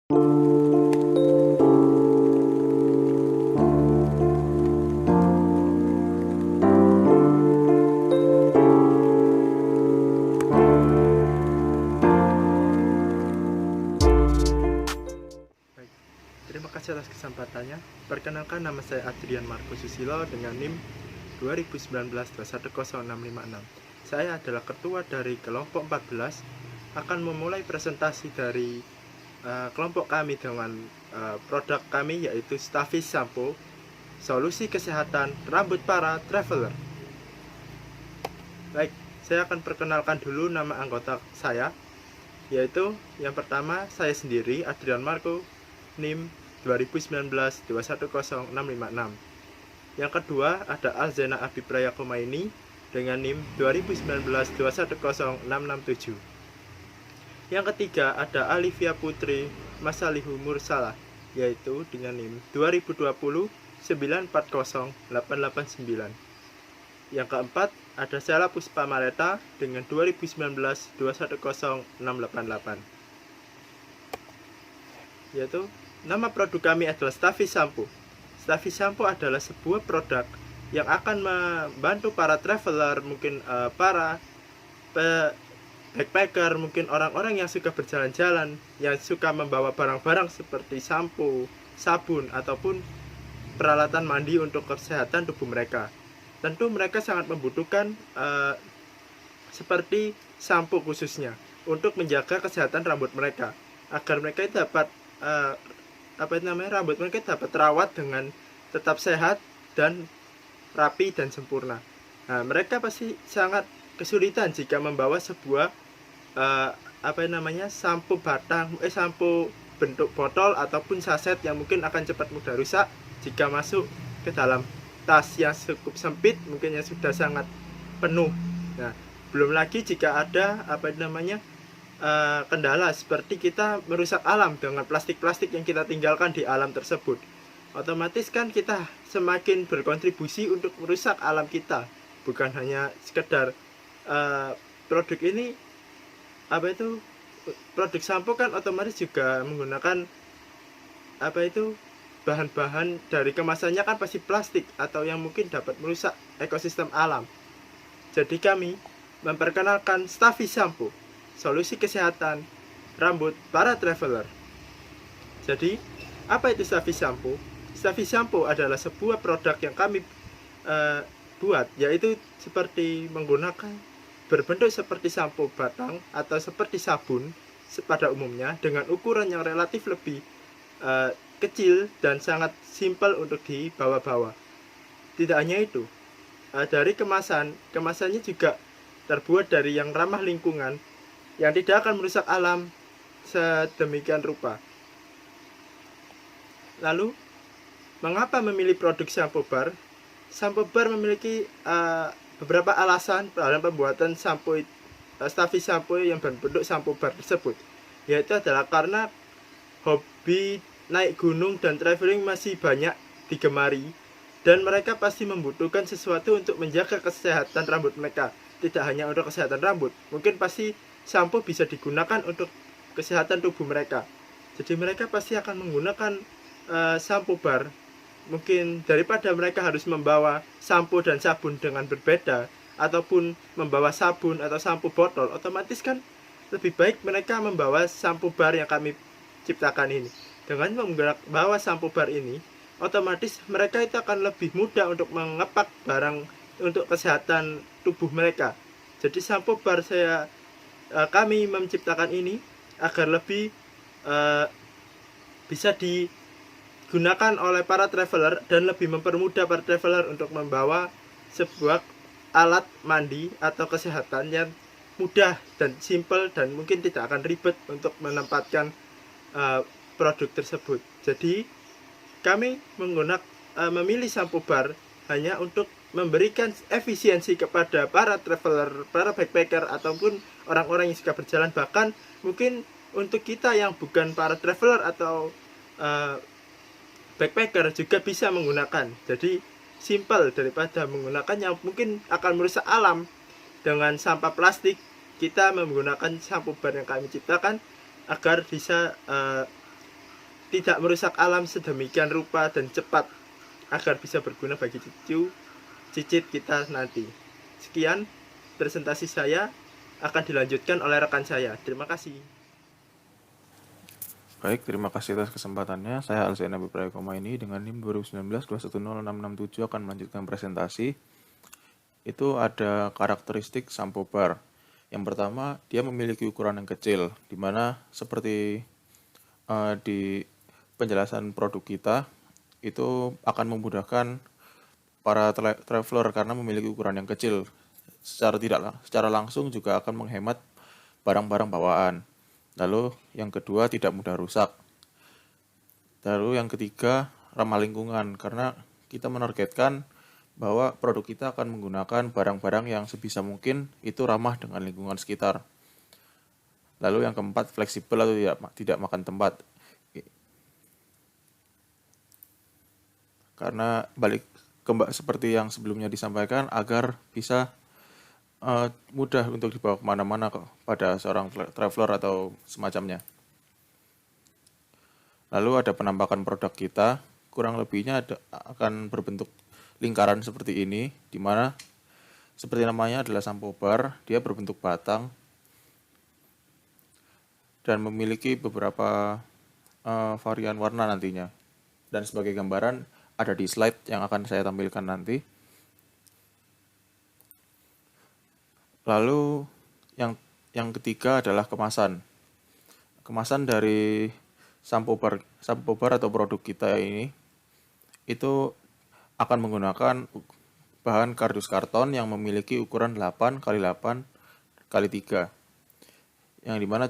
Baik, terima kasih atas kesempatannya. Perkenalkan, nama saya Adrian Markus Susilo dengan NIM 2019-210-656. Saya adalah ketua dari kelompok 14, akan memulai presentasi dari kelompok kami dengan produk kami, yaitu Stavis Shampoo, solusi kesehatan rambut para traveler. Baik, saya akan perkenalkan dulu nama anggota saya, yaitu yang pertama saya sendiri, Adrian Marco, NIM 2019-210-656. Yang kedua ada Alzena Abipraya Komaini dengan NIM 2019-210-667. Yang ketiga ada Alivia Putri Masalihu Mursalah, yaitu dengan NIM 2020-940-889. Yang keempat ada Sela Puspa Mareta dengan 2019-210-688, yaitu nama produk kami adalah Stavis Shampoo. Stavis Shampoo adalah sebuah produk yang akan membantu para traveler, mungkin para backpacker, mungkin orang-orang yang suka berjalan-jalan, yang suka membawa barang-barang seperti shampoo, sabun, ataupun peralatan mandi untuk kesehatan tubuh mereka. Tentu mereka sangat membutuhkan seperti shampoo khususnya untuk menjaga kesehatan rambut mereka, agar mereka dapat rambut mereka dapat terawat dengan tetap sehat dan rapi dan sempurna. Nah, mereka pasti sangat kesulitan jika membawa sebuah shampoo shampoo bentuk botol ataupun saset yang mungkin akan cepat mudah rusak jika masuk ke dalam tas yang cukup sempit, mungkin yang sudah sangat penuh. Nah, belum lagi jika ada kendala seperti kita merusak alam dengan plastik-plastik yang kita tinggalkan di alam tersebut. Otomatis kan kita semakin berkontribusi untuk merusak alam kita. Bukan hanya sekedar produk ini produk sampo kan otomatis juga menggunakan bahan-bahan dari kemasannya kan pasti plastik atau yang mungkin dapat merusak ekosistem alam. Jadi kami memperkenalkan Stavis Shampoo, solusi kesehatan rambut para traveler. Jadi, apa itu Stavis Shampoo? Stavis Shampoo adalah sebuah produk yang kami buat, yaitu seperti menggunakan berbentuk seperti sampo batang atau seperti sabun pada umumnya, dengan ukuran yang relatif lebih kecil dan sangat simpel untuk dibawa-bawa. Tidak hanya itu, dari kemasannya juga terbuat dari yang ramah lingkungan, yang tidak akan merusak alam sedemikian rupa. Lalu, mengapa memilih produk shampoo bar? Shampoo bar memiliki beberapa alasan dalam pembuatan shampoo Stavis Shampoo yang berbentuk shampoo bar tersebut, yaitu adalah karena hobi naik gunung dan traveling masih banyak digemari, dan mereka pasti membutuhkan sesuatu untuk menjaga kesehatan rambut mereka. Tidak hanya untuk kesehatan rambut, mungkin pasti shampoo bisa digunakan untuk kesehatan tubuh mereka. Jadi mereka pasti akan menggunakan shampoo bar. Mungkin daripada mereka harus membawa shampoo dan sabun dengan berbeda, ataupun membawa sabun atau shampoo botol, otomatis kan lebih baik mereka membawa shampoo bar yang kami ciptakan ini. Dengan membawa shampoo bar ini, otomatis mereka itu akan lebih mudah untuk mengepak barang untuk kesehatan tubuh mereka. Jadi shampoo bar kami menciptakan ini agar lebih bisa digunakan oleh para traveler dan lebih mempermudah para traveler untuk membawa sebuah alat mandi atau kesehatan yang mudah dan simple, dan mungkin tidak akan ribet untuk menempatkan produk tersebut. Jadi kami memilih shampoo bar hanya untuk memberikan efisiensi kepada para traveler, para backpacker, ataupun orang-orang yang suka berjalan. Bahkan mungkin untuk kita yang bukan para traveler atau backpacker juga bisa menggunakan. Jadi simple daripada menggunakan yang mungkin akan merusak alam dengan sampah plastik. Kita menggunakan shampoo bar yang kami ciptakan agar bisa tidak merusak alam sedemikian rupa dan cepat agar bisa berguna bagi cucu cicit kita nanti. Sekian presentasi saya, akan dilanjutkan oleh rekan saya. Terima kasih. Baik, terima kasih atas kesempatannya. Saya Alzaina Biprayakoma ini dengan NIM 2019-210667 akan melanjutkan presentasi. Itu ada karakteristik sampo bar. Yang pertama, dia memiliki ukuran yang kecil, di mana seperti di penjelasan produk kita, itu akan memudahkan para traveler karena memiliki ukuran yang kecil. Secara langsung juga akan menghemat barang-barang bawaan. Lalu yang kedua, tidak mudah rusak. Lalu yang ketiga, ramah lingkungan, karena kita menargetkan bahwa produk kita akan menggunakan barang-barang yang sebisa mungkin itu ramah dengan lingkungan sekitar. Lalu yang keempat, fleksibel atau tidak makan tempat. Karena seperti yang sebelumnya disampaikan, agar bisa mudah untuk dibawa kemana-mana pada seorang traveler atau semacamnya. Lalu ada penampakan produk kita, kurang lebihnya akan berbentuk lingkaran seperti ini, di mana seperti namanya adalah sampo bar, dia berbentuk batang dan memiliki beberapa varian warna nantinya. Dan sebagai gambaran ada di slide yang akan saya tampilkan nanti. Lalu yang ketiga adalah kemasan. Kemasan dari sampo bar atau produk kita ini itu akan menggunakan bahan kardus karton yang memiliki ukuran 8 x 8 x 3, yang dimana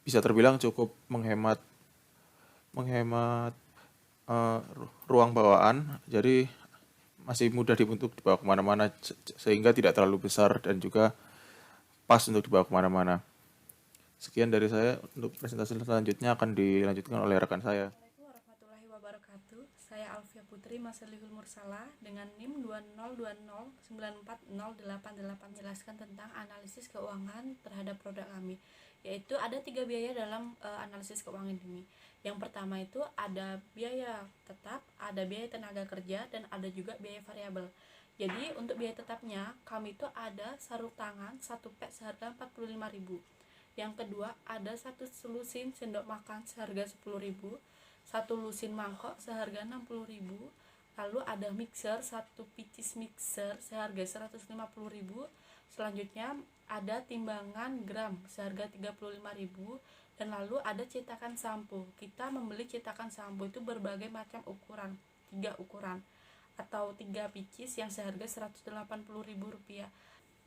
bisa terbilang cukup menghemat ruang bawaan, jadi masih mudah untuk dibawa kemana-mana sehingga tidak terlalu besar dan juga pas untuk dibawa kemana-mana. Sekian dari saya. Untuk presentasi selanjutnya akan dilanjutkan oleh rekan saya. Assalamualaikum warahmatullahi wabarakatuh. Saya Alfia Putri Masalihul Mursala dengan NIM 2020940888 menjelaskan tentang analisis keuangan terhadap produk kami. Yaitu ada 3 biaya dalam analisis keuangan ini. Yang pertama itu ada biaya tetap, ada biaya tenaga kerja, dan ada juga biaya variabel. Jadi untuk biaya tetapnya kami itu ada sarung tangan 1 pack seharga 45.000. Yang kedua ada 1 lusin sendok makan seharga 10.000, 1 lusin mangkok seharga 60.000, lalu ada mixer 1 picis mixer seharga 150.000. Selanjutnya ada timbangan gram seharga 35.000, dan lalu ada cetakan sampo. Kita membeli cetakan sampo itu berbagai macam ukuran, 3 ukuran atau 3 picis yang seharga Rp180.000.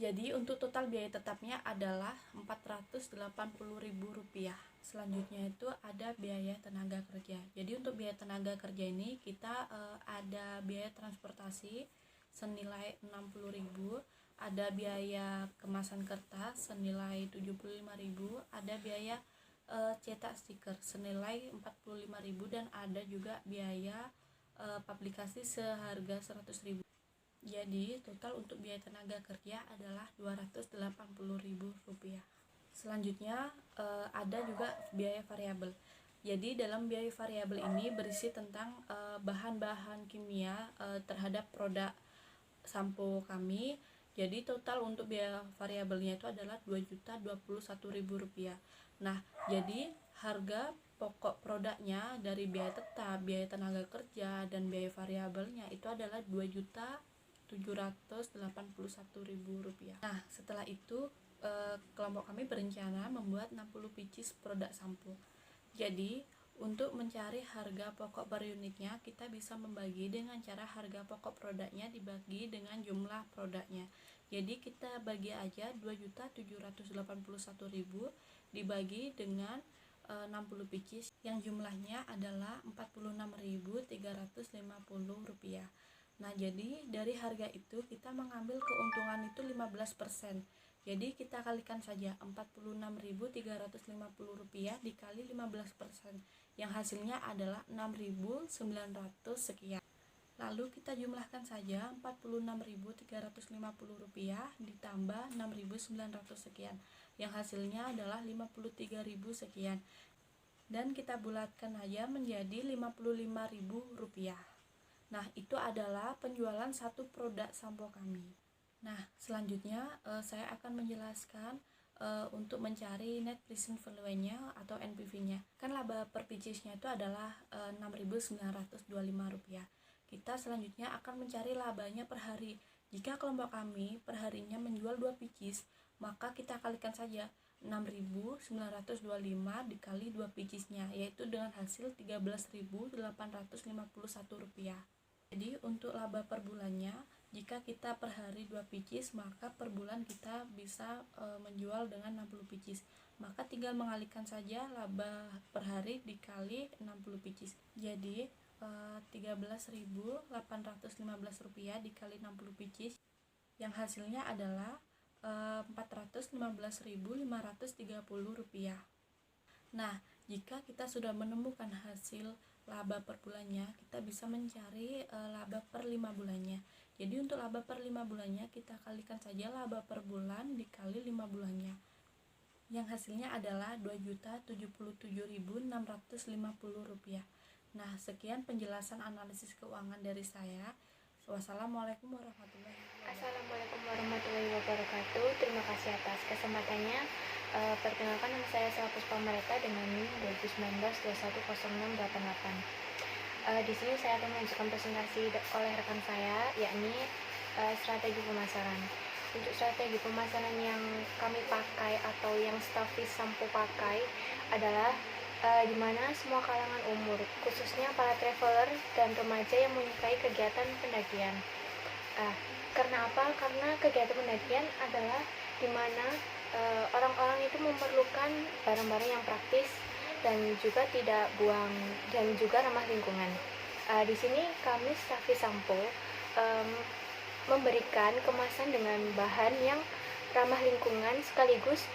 Jadi untuk total biaya tetapnya adalah Rp480.000. Selanjutnya itu ada biaya tenaga kerja. Jadi untuk biaya tenaga kerja ini kita ada biaya transportasi senilai Rp60.000, ada biaya kemasan kertas senilai Rp75.000, ada biaya cetak stiker senilai Rp45.000, dan ada juga biaya publikasi seharga Rp100.000. Jadi total untuk biaya tenaga kerja adalah Rp280.000. Selanjutnya ada juga biaya variabel. Jadi dalam biaya variabel ini berisi tentang bahan-bahan kimia terhadap produk sampo kami. Jadi total untuk biaya variabelnya itu adalah Rp2.021.000. Nah, jadi harga pokok produknya dari biaya tetap, biaya tenaga kerja, dan biaya variabelnya itu adalah Rp2.781.000. Nah, setelah itu kelompok kami berencana membuat 60 picis produk sampo. Jadi, untuk mencari harga pokok per unitnya, kita bisa membagi dengan cara harga pokok produknya dibagi dengan jumlah produknya. Jadi, kita bagi aja Rp2.781.000 dibagi dengan 60 picis yang jumlahnya adalah Rp46.350. Nah, jadi dari harga itu kita mengambil keuntungan itu 15%. Jadi kita kalikan saja Rp46.350 dikali 15%, yang hasilnya adalah 6.900 sekian. Lalu kita jumlahkan saja Rp46.350 ditambah 6.900 sekian, yang hasilnya adalah 53.000 sekian. dan kita bulatkan aja menjadi Rp55.000. Nah, itu adalah penjualan satu produk sampo kami. Nah, selanjutnya saya akan menjelaskan untuk mencari net present value-nya atau NPV-nya. Kan laba per pieces-nya itu adalah Rp6.925. Kita selanjutnya akan mencari labanya per hari. Jika kelompok kami per harinya menjual 2 pieces, maka kita kalikan saja 6.925 dikali 2 pieces-nya, yaitu dengan hasil Rp13.851. Jadi untuk laba per bulannya, jika kita per hari 2 pieces, maka per bulan kita bisa menjual dengan 60 pieces. Maka tinggal mengalihkan saja laba per hari dikali 60 pieces. Jadi Rp13.815 dikali 60 pieces, yang hasilnya adalah Rp415.530. Nah, jika kita sudah menemukan hasil laba per bulannya, kita bisa mencari laba per 5 bulannya. Jadi untuk laba per 5 bulannya kita kalikan saja laba per bulan dikali 5 bulannya, yang hasilnya adalah Rp2.077.650. Nah, sekian penjelasan analisis keuangan dari saya. Wassalamualaikum warahmatullahi wabarakatuh. Assalamualaikum warahmatullahi wabarakatuh. Terima kasih atas kesempatannya. Perkenalkan, nama saya Selva Puspamereta dengan NIM 2019-210688. Di sini saya akan menunjukkan presentasi oleh rekan saya, yakni strategi pemasaran. Untuk strategi pemasaran yang kami pakai atau yang Stafis Sampo pakai adalah di mana semua kalangan umur, khususnya para traveler dan remaja yang menyukai kegiatan pendakian. Karena apa? Karena kegiatan pendakian adalah di mana orang-orang itu memerlukan barang-barang yang praktis dan juga tidak buang dan juga ramah lingkungan. Di sini kami Stafis Sampo memberikan kemasan dengan bahan yang ramah lingkungan sekaligus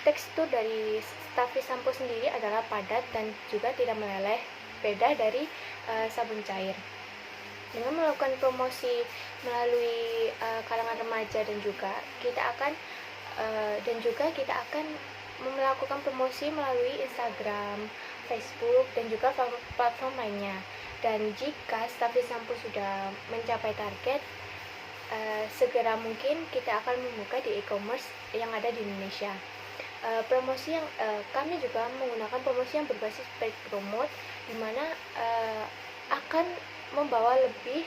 tekstur dari Stafis Sampo sendiri adalah padat dan juga tidak meleleh, beda dari sabun cair. Dengan melakukan promosi melalui kalangan remaja dan juga kita akan melakukan promosi melalui Instagram, Facebook dan juga platform lainnya. Dan jika Stafis Sampo sudah mencapai target, segera mungkin kita akan membuka di e-commerce yang ada di Indonesia. Promosi yang kami juga menggunakan promosi yang berbasis paid promote, di mana akan membawa lebih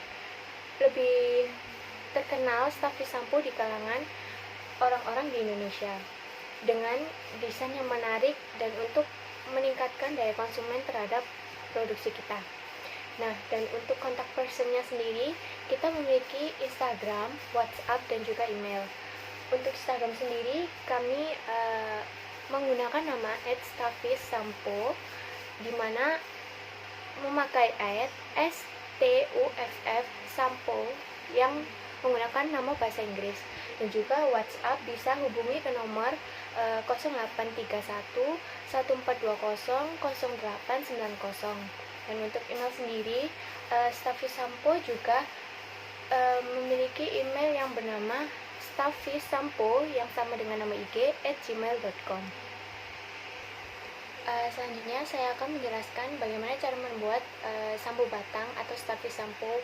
terkenal Stafis Sampo di kalangan orang-orang di Indonesia dengan desain yang menarik dan untuk meningkatkan daya konsumen terhadap produksi kita. Nah, dan untuk kontak personnya sendiri, kita memiliki Instagram, WhatsApp, dan juga email. Untuk Instagram sendiri, kami menggunakan nama @stafissampo, di mana memakai @STUFF Sampo yang menggunakan nama bahasa Inggris. Dan juga WhatsApp bisa hubungi ke nomor 0831 1420 0890. Dan untuk email sendiri, Stafis Sampo juga memiliki email yang bernama stafissampo yang sama dengan nama IG @gmail.com. Selanjutnya saya akan menjelaskan bagaimana cara membuat sampo batang atau Stafis Sampo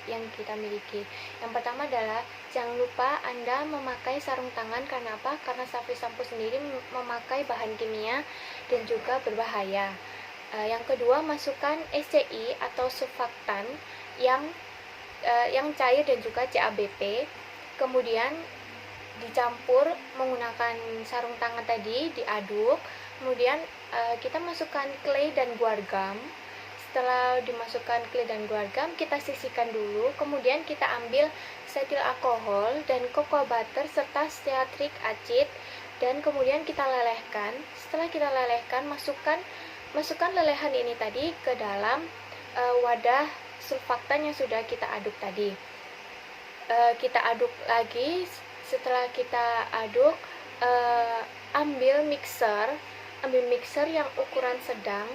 yang kita miliki. Yang pertama adalah jangan lupa Anda memakai sarung tangan. Karena apa? Karena Stafis Sampo sendiri memakai bahan kimia dan juga berbahaya. Yang kedua, masukkan SCI atau surfaktan yang cair dan juga CABP. Kemudian dicampur menggunakan sarung tangan tadi, diaduk. Kemudian kita masukkan clay dan guar gum. Setelah dimasukkan clay dan guar gum, kita sisihkan dulu. Kemudian kita ambil setil alkohol dan cocoa butter serta stearic acid dan kemudian kita lelehkan. Setelah kita lelehkan, masukkan lelehan ini tadi ke dalam wadah surfaktan yang sudah kita aduk tadi. Kita aduk lagi. Setelah kita aduk, ambil mixer yang ukuran sedang.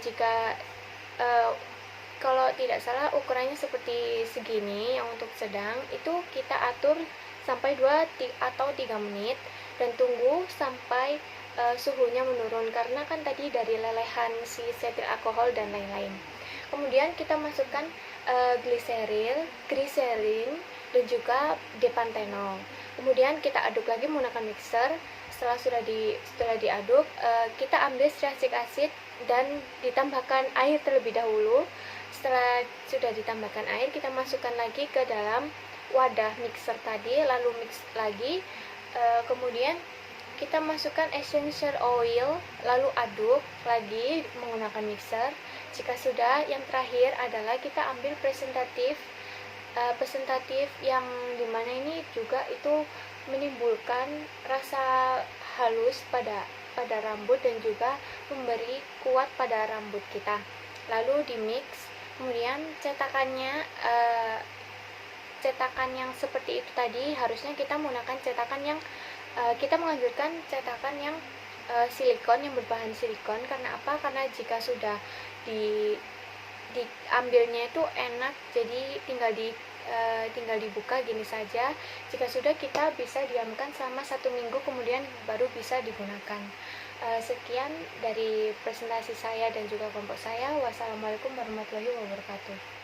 Jika kalau tidak salah ukurannya seperti segini, yang untuk sedang itu kita atur sampai 2 atau 3 menit dan tunggu sampai suhunya menurun, karena kan tadi dari lelehan si setil alkohol dan lain-lain. Kemudian kita masukkan gliserin dan juga depantenol. Kemudian kita aduk lagi menggunakan mixer. Setelah diaduk, kita ambil striacic acid dan ditambahkan air terlebih dahulu. Setelah sudah ditambahkan air, kita masukkan lagi ke dalam wadah mixer tadi, lalu mix lagi. Kemudian kita masukkan essential oil, lalu aduk lagi menggunakan mixer. Jika sudah, yang terakhir adalah kita ambil presentatif yang dimana ini juga itu menimbulkan rasa halus pada rambut dan juga memberi kuat pada rambut kita. Lalu di mix, kemudian cetakan yang seperti itu tadi, harusnya kita menggunakan cetakan yang kita menganjurkan cetakan yang silikon, yang berbahan silikon. Karena apa? Karena jika sudah diambilnya itu enak, jadi tinggal dibuka gini saja. Jika sudah, kita bisa diamkan selama 1 minggu, kemudian baru bisa digunakan. Sekian dari presentasi saya dan juga kelompok saya. Wassalamualaikum warahmatullahi wabarakatuh.